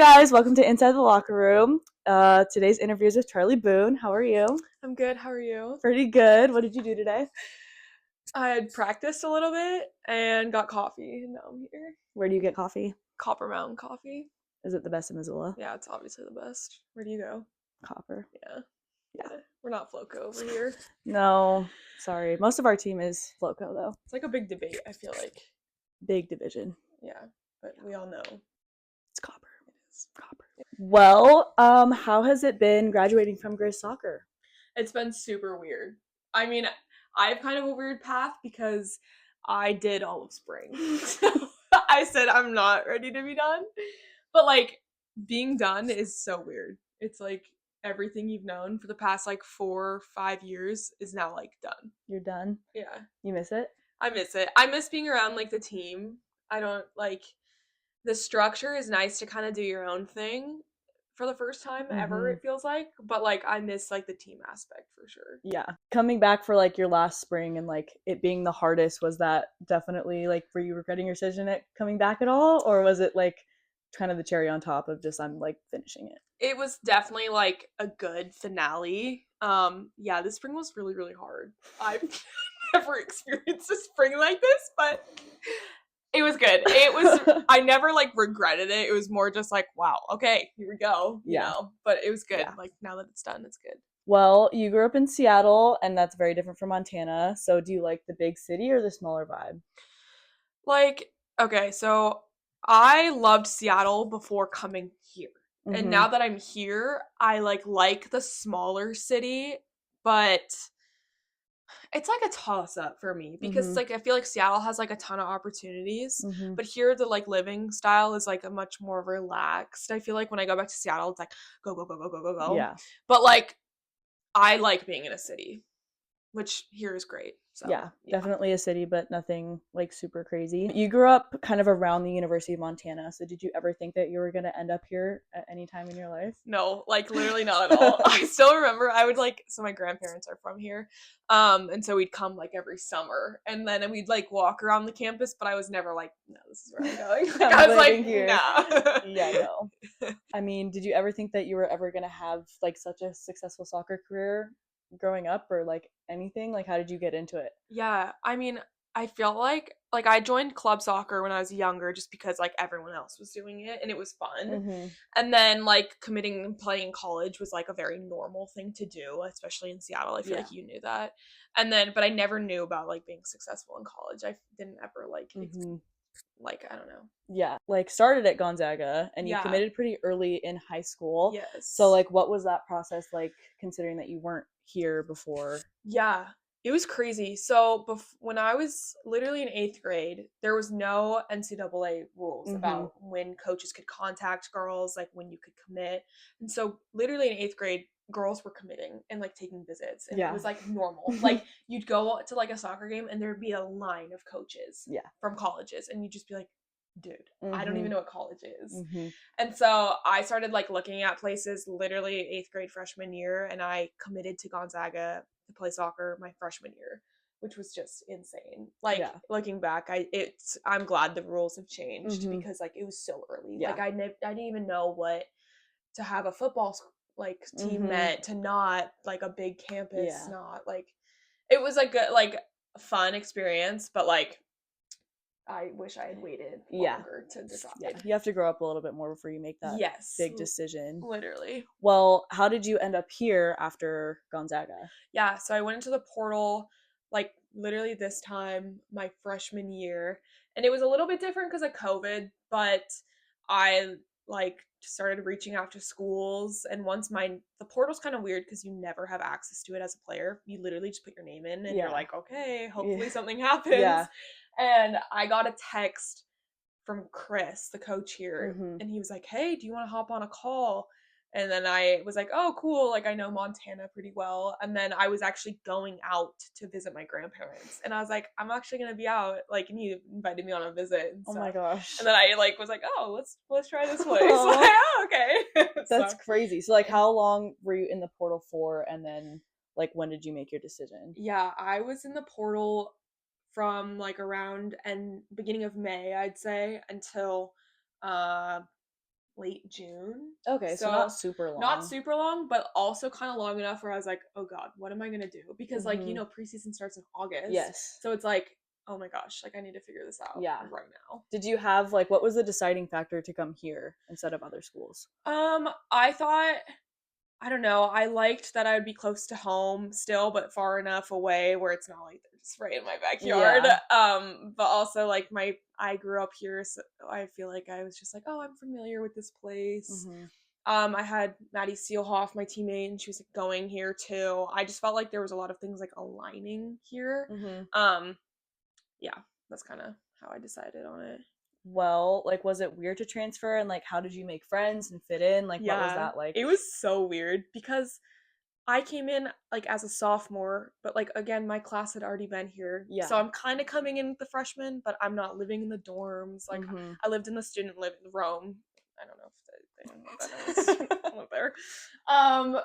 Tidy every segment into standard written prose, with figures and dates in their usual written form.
guys, welcome to Inside the Locker Room. Today's interview is with Charley Boone. How are you? I'm good. How are you? Pretty good. What did you do today? I had practiced a little bit and got coffee. Now I'm here. Where do you get coffee? Copper Mountain Coffee. Is it the best in Missoula? Yeah, it's obviously the best. Where do you go? Copper. Yeah. We're not Floco over here. No, sorry. Most of our team is Floco, though. It's like a big debate, I feel like. Big division. Yeah, but we all know. It's Copper. It is. Copper. Well, how has it been graduating from Grizz Soccer? It's been super weird. I mean, I have kind of a weird path because I did all of spring. So I said I'm not ready to be done. But like being done is so weird. It's like everything you've known for the past like 4 or 5 years is now like done. You're done? Yeah. You miss it? I miss it. I miss being around like the team. I don't like the structure is nice to kind of do your own thing for the first time ever, it feels like, but like I miss like the team aspect for sure. Yeah. Coming back for like your last spring and like it being the hardest, was that definitely like, were you regretting your decision at coming back at all, or was it like kind of the cherry on top of just I'm like finishing it? It was definitely like a good finale. Yeah, this spring was really, really hard. I've never experienced a spring like this, but it was good. It was I never like regretted it. It was more just like, wow, okay, here we go. You know. But it was good. Yeah. Like now that it's done, it's good. Well, you grew up in Seattle and that's very different from Montana. So do you like the big city or the smaller vibe? Like, okay, so I loved Seattle before coming here. And now that I'm here, I like the smaller city, but it's like a toss up for me because like I feel like Seattle has like a ton of opportunities, but here the like living style is like a much more relaxed. I feel like when I go back to Seattle, it's like go go go go go go go. Yeah. But like I like being in a city, which here is great. So yeah, definitely a city, but nothing like super crazy. You grew up kind of around the University of Montana, so did you ever think that you were going to end up here at any time in your life? No, like literally not at all. I still remember I would like, so my grandparents are from here, and so we'd come like every summer, and then we'd like walk around the campus, but I was never like, no, this is where I'm going. Like, I was like, here. nah. Yeah, no. I mean, did you ever think that you were ever going to have like such a successful soccer career growing up, or like anything? Like, how did you get into it? Yeah, I mean, I feel like I joined club soccer when I was younger just because like everyone else was doing it and it was fun. And then like committing and playing in college was like a very normal thing to do, especially in Seattle. I feel like you knew that. And then but I never knew about like being successful in college. I didn't ever like like I don't know. Yeah, like started at Gonzaga and you committed pretty early in high school. Yes. So like what was that process like, considering that you weren't here before? Yeah. It was crazy. So when I was literally in 8th grade, there was no NCAA rules about when coaches could contact girls, like when you could commit. And so literally in 8th grade, girls were committing and like taking visits. And it was like normal. Like you'd go to like a soccer game and there'd be a line of coaches from colleges. And you'd just be like, dude, I don't even know what college is. And so I started like looking at places literally 8th grade freshman year, and I committed to Gonzaga to play soccer my freshman year, which was just insane. Like looking back, I'm glad the rules have changed because like it was so early. Like I didn't even know what to have a football like team meant, to not like a big campus, not like it was like a like fun experience, but like I wish I had waited longer to decide. Yeah, you have to grow up a little bit more before you make that big decision. Literally. Well, how did you end up here after Gonzaga? Yeah, so I went into the portal like literally this time my freshman year, and it was a little bit different because of COVID, but I like started reaching out to schools, and once the portal's kind of weird because you never have access to it as a player. You literally just put your name in and you're like, okay, hopefully something happens. And I got a text from Chris, the coach here, and he was like, hey, do you want to hop on a call? And then I was like, oh, cool. Like, I know Montana pretty well. And then I was actually going out to visit my grandparents. And I was like, I'm actually going to be out. Like, and he invited me on a visit. And oh my gosh. And then I like was like, oh, let's try this place. Like, oh, okay. That's crazy. So like, how long were you in the portal for? And then like, when did you make your decision? Yeah, I was in the portal from like around and beginning of May, I'd say, until late June. Okay, so not So super not long. super long, but also kind of long enough where I was like, oh God, what am I gonna do? Because like, Mhm. preseason starts in August. Yes. So it's like, oh my gosh, like I need to figure this out Yeah. right now. Did you have like what was the deciding factor to come here instead of other schools? I thought, I don't know, I liked that I would be close to home still, but far enough away where it's not like they're just right in my backyard. Yeah. But also like I grew up here, so I feel like I was just like, oh, I'm familiar with this place. Mhm. I had Maddie Seelhoff, my teammate, and she was like, going here too. I just felt like there was a lot of things like aligning here. Mhm. Um, yeah, that's kind of how I decided on it. Well, like was it weird to transfer and like how did you make friends and fit in? Like what was Yeah, that like? it was so weird because I came in like as a sophomore, but like again, my class had already been here. So Yeah. I'm kind of coming in with the freshmen, but I'm not living in the dorms. Like Mhm. I lived in the student living room. I don't know if they know what that is. I live there. Um,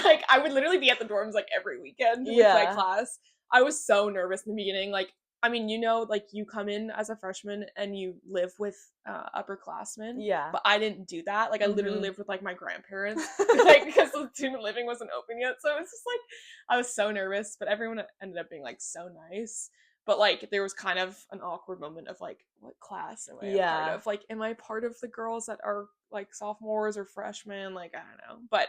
like I would literally be at the dorms like every weekend with my Yeah. class. I was so nervous in the beginning. Like I mean, like you come in as a freshman and you live with upperclassmen, Yeah. but I didn't do that. Like I literally Mhm. lived with like my grandparents, like because the student living wasn't open yet. So it's just like I was so nervous, but everyone ended up being like so nice. But like there was kind of an awkward moment of like, what class am I a part Yeah. of? Like, am I part of the girls that are like sophomores or freshmen? Like I don't know, but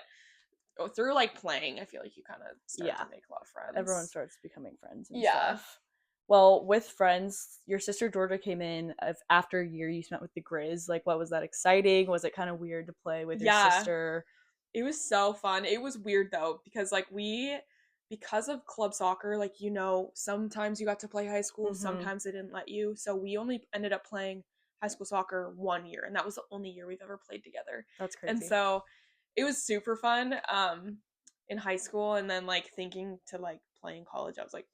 through like playing, I feel like you kind of start Yeah. to make a lot of Everyone friends. starts becoming friends and Yeah. stuff. Well, with friends, your sister Georgia came in after a year you spent with the Grizz. Like, what was that exciting? Was it kind of weird to play with your Yeah, sister? it was so fun. It was weird though because like because of club soccer, like sometimes you got to play high school, Mm-hmm. sometimes they didn't let you. So we only ended up playing high school soccer 1 year, and that was the only year we've ever played together. That's And crazy. so it was super fun in high school, and then like thinking to like play in college, I was like,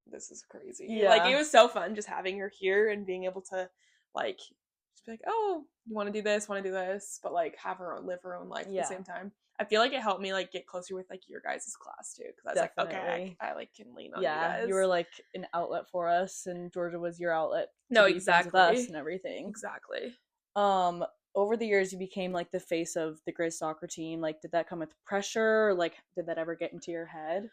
this is crazy. Like it Yeah. was so fun just having her here and being able to like just be like, oh, you want to do this, want to do this, but like have her live her own life at the Yeah. same time. I feel like it helped me like get closer with like your guys' class too, because I was like, okay, Definitely. I like can lean on you Yeah. You guys. were like an outlet for us, and Georgia was your outlet to No, be friends with us exactly, and everything. exactly. Um, over the years, you became like the face of the Grizz soccer team. Like, did that come with pressure? Or, like, did that ever get into your head?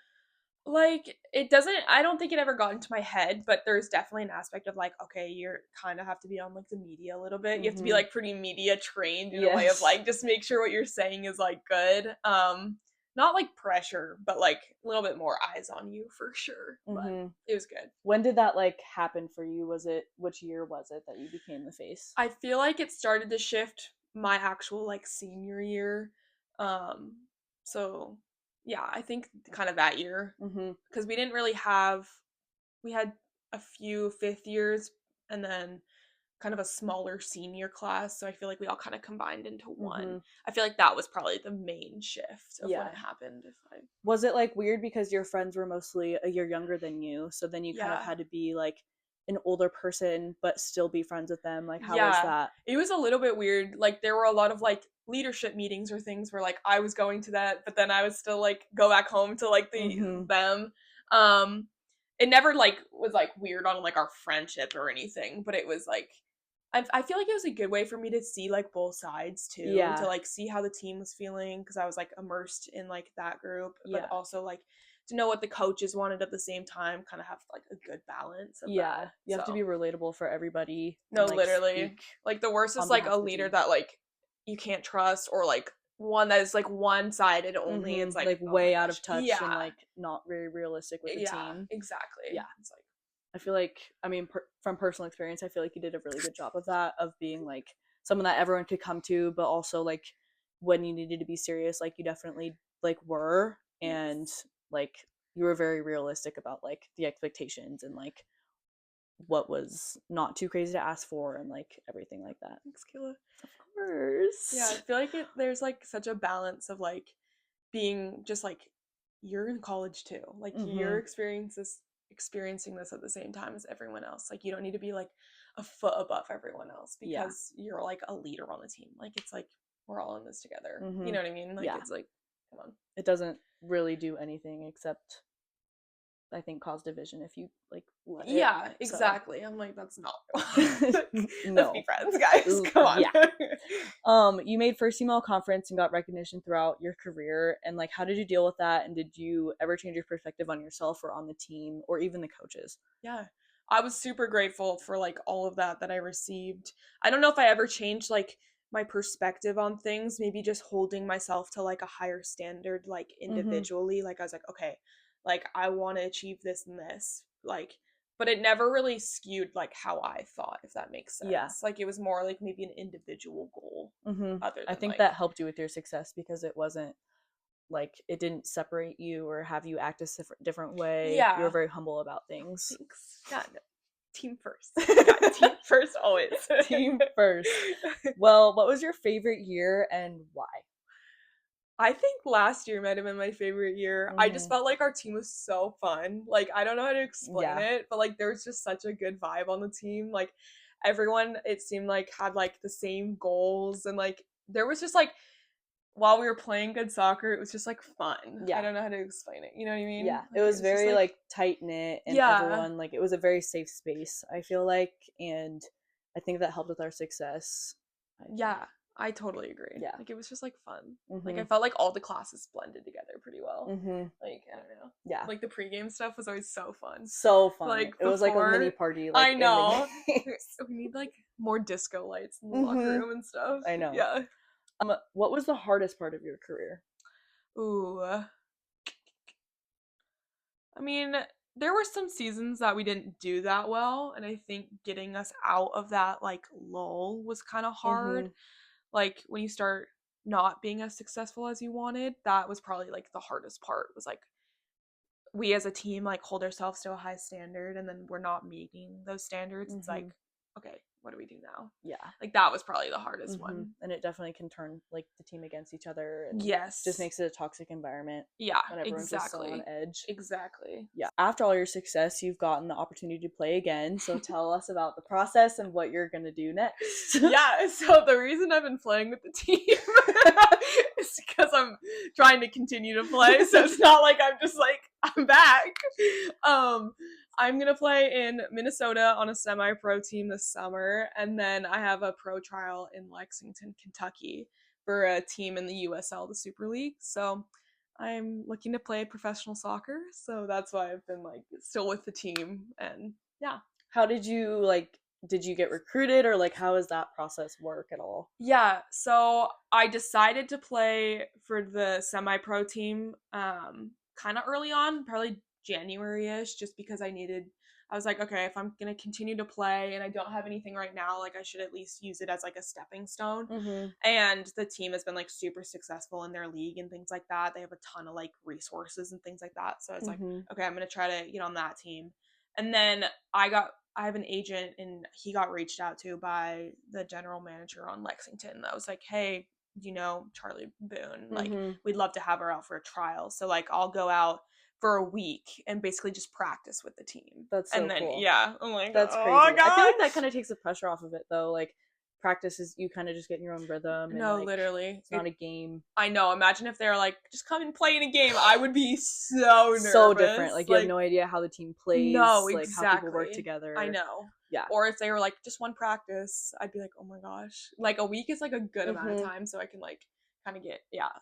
Like it doesn't, I don't think it ever got into my head, but there's definitely an aspect of like, okay, you're kind of have to be on like the media a little bit. You have to be Mm-hmm. like pretty media trained in a way of Yes. like just make sure what you're saying is like good. Not like pressure, but like a little bit more eyes on you for sure. But Mm-hmm. it was good. When did that like happen for you? Was it which year was it that you became the face? I feel like it started to shift my actual like senior year. Um so yeah, I think kind of that year Mm-hmm. because we didn't really have, we had a few fifth years and then kind of a smaller senior class. So I feel like we all kind of combined into Mm-hmm. one. I feel like that was probably the main shift of when Yeah. it happened. If I, Was it like weird because your friends were mostly a year younger than you, so then you kind of yeah. had to be like an older person but still be friends with them? Like, how was Yeah. that? It was a little bit weird. Like there were a lot of like leadership meetings or things where like I was going to that, but then I would still like go back home to like the Mm-hmm. them. Um it never like was like weird on like our friendship or anything, but it was like I feel like it was a good way for me to see like both sides too, to Yeah. like see how the team was feeling because I was like immersed in like that group, but Yeah. also like to know what the coaches wanted at the same time, kind of have like a good balance of Yeah. that. You have to be So relatable for everybody and no, like speak literally, like the worst is on like behalf a of the leader team. that like you can't trust or like one that is like one sided only. It's Mm-hmm. like Like oh my way out gosh, of touch and yeah, like not very realistic with the yeah, team. exactly. Yeah. It's like I feel like, I mean, from personal experience, I feel like you did a really good job of that, of being like someone that everyone could come to, but also like when you needed to be serious, like you definitely like were, and yes. like you were very realistic about like the expectations and like what was not too crazy to ask for and like everything like that. Thanks, Kayla. Of Yeah, I course. feel like there's like such a balance of like being just like you're in college too. Like Mm-hmm. you're experiencing this at the same time as everyone else. Like you don't need to be like a foot above everyone else Yeah. because you're like a leader on the team. Like it's like we're all in this together. You Mm-hmm. know what I mean? Like Yeah. it's like come on. It doesn't really do anything except I think cause division if you like let it. Yeah, So exactly. I'm like, that's not what I want. Let's no. be friends, guys. Come on. Yeah. You made first email conference and got recognition throughout your career, and like how did you deal with that, and did you ever change your perspective on yourself or on the team or even the coaches? Yeah. I was super grateful for like all of that I received. I don't know if I ever changed like my perspective on things, maybe just holding myself to like a higher standard like individually. Like I was like, okay, like I want to achieve this and this. Like but it never really skewed like how I thought, if that makes sense. Yeah. Like it was more like maybe an individual goal other than I think like that helped you with your success because it wasn't like it didn't separate you or have you act a different way. You were very humble about things. Thanks. Yeah, no. Team first. Yeah, team first always. Team first. Well, what was your favorite year and why? I think last year might have been my favorite year. I just felt like our team was so fun. Like I don't know how to explain it, but like there was just such a good vibe on the team. Like everyone, it seemed like had like the same goals, and like there was just like while we were playing good soccer, it was just like fun. Yeah. I don't know how to explain it. You know what I mean? Yeah. Like, it was very like tight knit, and everyone like it was a very safe space, I feel like, and I think that helped with our success. Yeah, I totally agree. Yeah. Like it was just like fun. Like I felt like all the classes blended together pretty well. Like I don't know. Yeah. Like the pregame stuff was always so fun. So fun. Like it was like a mini party. Like, I know. We need like more disco lights in the locker room and stuff. I know. Yeah. What was the hardest part of your career? Ooh. I mean, there were some seasons that we didn't do that well, and I think getting us out of that like lull was kind of hard. Like when you start not being as successful as you wanted, that was probably like the hardest part, was like we as a team like hold ourselves to a high standard and then we're not meeting those standards. It's like, okay, what do we do now? Yeah. Like that was probably the hardest one. And it definitely can turn like the team against each other. And yes. Just makes it a toxic environment. Yeah, when everyone's just so on edge. Exactly. Yeah. After all your success, you've gotten the opportunity to play again. So tell us about the process and what you're going to do next. Yeah, so the reason I've been playing with the team is because I'm trying to continue to play. So it's not like I'm just like, I'm back. I'm going to play in Minnesota on a semi-pro team this summer. And then I have a pro trial in Lexington, Kentucky for a team in the USL, the Super League. So I'm looking to play professional soccer. So that's why I've been like still with the team. And yeah. How did you like, did you get recruited, or like how does that process work at all? Yeah, so I decided to play for the semi-pro team kind of early on, probably January-ish, just because I was like, okay, if I'm going to continue to play and I don't have anything right now, like I should at least use it as like a stepping stone. And the team has been like super successful in their league and things like that. They have a ton of like resources and things like that. So I was like, okay, I'm going to try to get on that team. And then I have an agent, and he got reached out to by the general manager on Lexington. I was like, hey, you know, Charley Boone, like we'd love to have her out for a trial. So like I'll go out for a week and basically just practice with the team. That's so cool. I'm like, that's crazy. I feel like that kind of takes the pressure off of it though. Like practice is, you kind of just get in your own rhythm. And, no, like, literally, it's not a game. I know. Imagine if they're like, just come and play in a game. I would be so nervous. So different. Like you have no idea how the team plays. No, like exactly. how people work together. I know. Yeah. Or if they were like just one practice, I'd be like, oh my gosh. Like a week is like a good amount of time, so I can like kind of get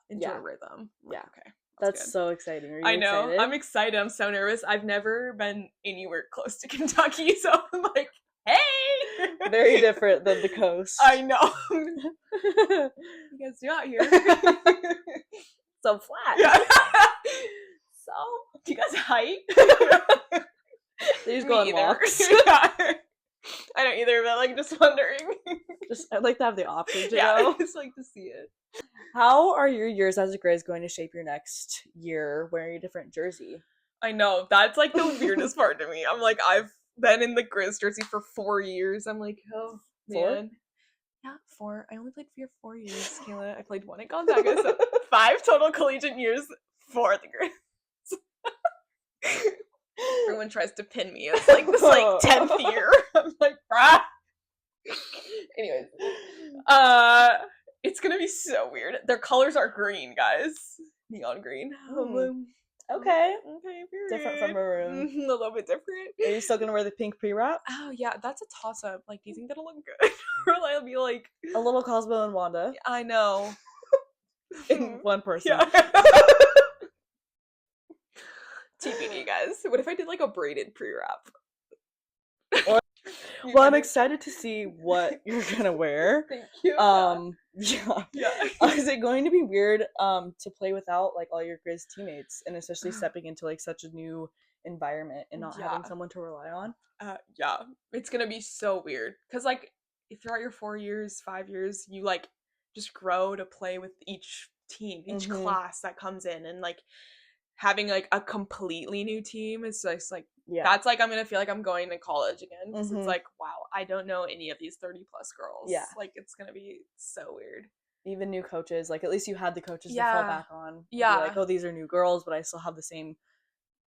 into a rhythm. Like, okay. That's so exciting. Are you I know. excited? I'm excited. I'm so nervous. I've never been anywhere close to Kentucky, so I'm like, hey! Very different than the coast. I know. You guys do out here? So flat. Yeah. So, do you guys hike? They just go on walks. I don't either, but like just wondering. I'd like to have the option to I go. just like to see it. How are your years as a Grizz going to shape your next year wearing a different jersey? I know. That's like the weirdest part to me. I'm like, I've been in the Grizz jersey for 4 years. I'm like, oh, man. 4? Yeah, 4. I only played for 4 years, Kayla. I played 1 at Gonzaga, so 5 total collegiate years for the Grizz. Everyone tries to pin me. It's like this like 10th year. I'm like, brah. Anyways. It's gonna be so weird. Their colors are green, guys. Neon green. Okay. Okay, period. Different from maroon. A little bit different. Are you still gonna wear the pink pre-wrap? Oh yeah, that's a toss-up. Like, do you think that'll look good? Or I'll be like, A little Cosmo and Wanda I know. in one person. Yeah. TBD, guys. What if I did like a braided pre-wrap? Well, I'm excited to see what you're gonna wear. Thank you. Yeah. Is it going to be weird to play without like all your Grizz teammates, and especially stepping into like such a new environment and not having someone to rely on? Yeah, it's gonna be so weird because like throughout your 4 years, 5 years, you like just grow to play with each team, each class that comes in, and like having like a completely new team is just like that's like I'm gonna feel like I'm going to college again because it's like, wow, I don't know any of these 30 plus girls. Yeah, like it's gonna be so weird. Even new coaches, like at least you had the coaches to fall back on. Yeah, like, oh, these are new girls, but I still have the same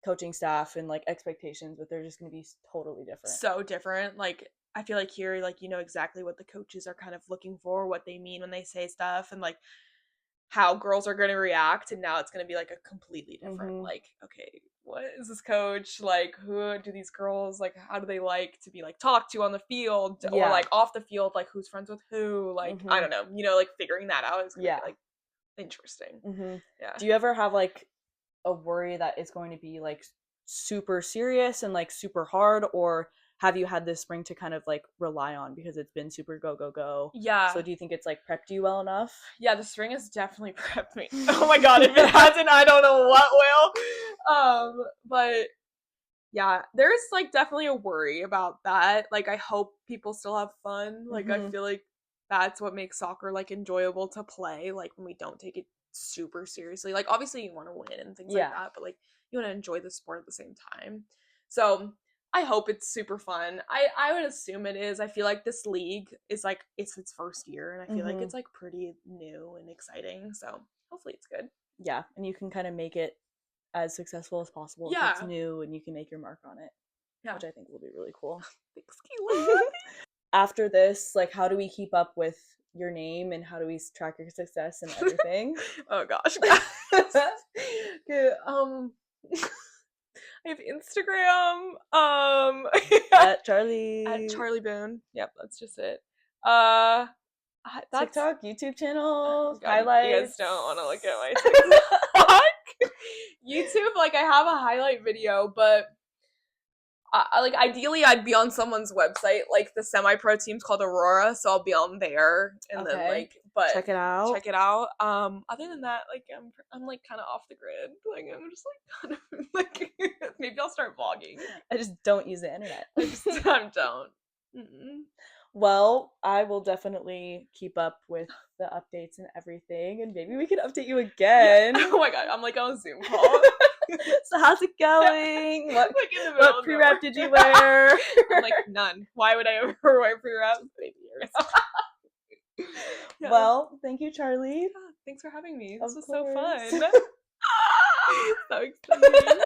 coaching staff and like expectations, but they're just gonna be totally different. So different. Like I feel like here, like you know exactly what the coaches are kind of looking for, what they mean when they say stuff, and like how girls are going to react, and now it's going to be like a completely different like, okay, what is this coach like, who do these girls like, how do they like to be like talked to on the field or like off the field, like who's friends with who, like I don't know, you know, like figuring that out is gonna be, like interesting. Yeah. Do you ever have like a worry that it's going to be like super serious and like super hard, or have you had this spring to kind of like rely on because it's been super go? Yeah. So do you think it's like prepped you well enough? Yeah, the spring has definitely prepped me. Oh my god, if it hasn't, I don't know what will. But yeah, there's like definitely a worry about that. Like I hope people still have fun. Like I feel like that's what makes soccer like enjoyable to play, like when we don't take it super seriously. Like obviously you want to win and things like that, but like you want to enjoy the sport at the same time. So I hope it's super fun. I would assume it is. I feel like this league is like it's its first year, and I feel like it's like pretty new and exciting. So hopefully it's good. Yeah, and you can kind of make it as successful as possible if it's new, and you can make your mark on it. Yeah, which I think will be really cool. Thanks, Kayla. After this, like, how do we keep up with your name, and how do we track your success and everything? Oh gosh. Okay, I have Instagram. At Charley. At Charley Boone. Yep, that's just it. That's TikTok, YouTube channel, God, highlights. You guys don't want to look at my TikTok. YouTube, like I have a highlight video, but like ideally I'd be on someone's website. Like the semi-pro team's called Aurora, so I'll be on there, and then like, but check it out. Other than that, like I'm like kind of off the grid. Like I'm just like kind of like maybe I'll start vlogging. I just don't use the internet. I don't. Well, I will definitely keep up with the updates and everything, and maybe we can update you again. Yeah. Oh my god, I'm like on a Zoom call. So how's it going? What pre-wrap did you wear? I'm like, none. Why would I ever wear pre-wrap? Yeah. Well, thank you, Charley. Thanks for having me. This was so fun. So exciting.